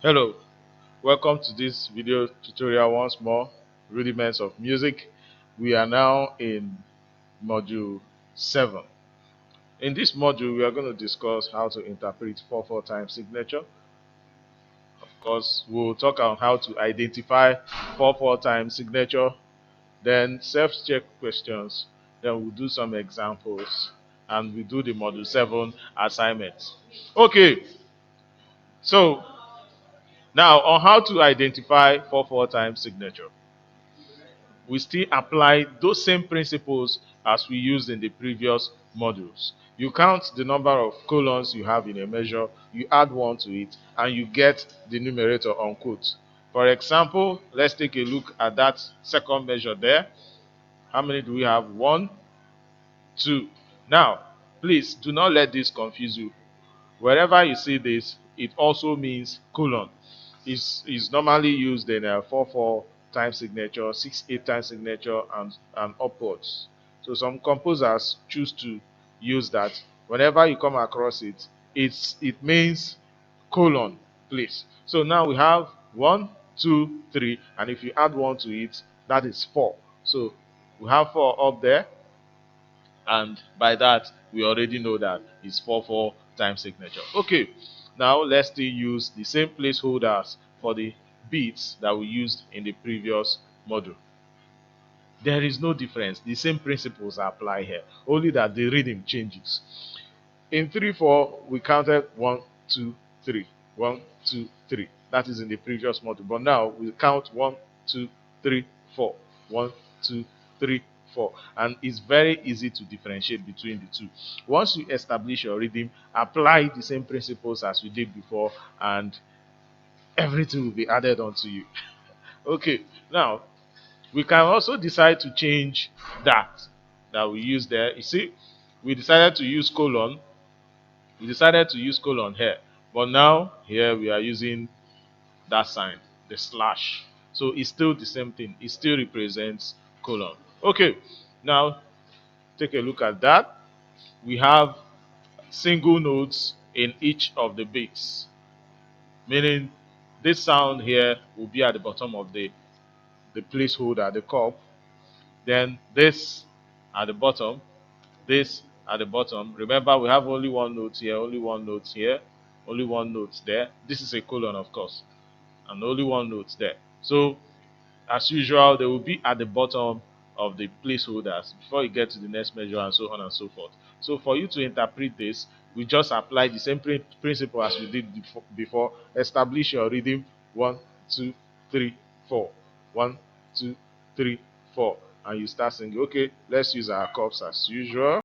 Hello, welcome to this video tutorial once more, rudiments of music. We are now in module 7. In this module, we are going to discuss how to interpret 4/4 time signature. Of course, we'll talk on how to identify 4/4 time signature, then self-check questions, then we'll do some examples, and we do the module 7 assignments. Okay, so now on how to identify 4/4 time signature. We still apply those same principles as we used in the previous modules. You count the number of colons you have in a measure, you add 1 to it, and you get the numerator unquote. For example, let's take a look at that second measure there. How many do we have? 1, 2. Now, please do not let this confuse you. Wherever you see this, it also means colon. Is normally used in a 4/4 time signature, 6/8 time signature, and upwards. So some composers choose to use that. Whenever you come across it, it means colon, please. So now we have 1, 2, 3, and if you add 1 to it, that is 4. So we have 4 up there, and by that we already know that it's 4/4 time signature. Okay, now let's still use the same placeholders for the beats that we used in the previous module. There is no difference, the same principles apply here, only that the rhythm changes. In 3/4 we counted 1, 2, 3, 1, 2, 3. That is in the previous module, but now we count 1, 2, 3, 4, 1, 2, 3, 4, and it's very easy to differentiate between the two. Once you establish your rhythm, apply the same principles as we did before, and everything will be added onto you. Okay, now we can also decide to change that we use there. You see, we decided to use colon. We decided to use colon here, but now here we are using that sign, the slash. So it's still the same thing. It still represents colon. Okay, now take a look at that. We have single notes in each of the beats, meaning this sound here will be at the bottom of the placeholder, the cup. Then this at the bottom, this at the bottom. Remember, we have only one note here, only one note here, only one note there. This is a colon, of course, and only one note there. So as usual, they will be at the bottom of the placeholders before you get to the next measure, and so on and so forth. So for you to interpret this, we just apply the same principle as we did before. Establish your rhythm: 1, 2, 3, 4. 1, 2, 3, 4, and you start singing. Okay, let's use our cups as usual.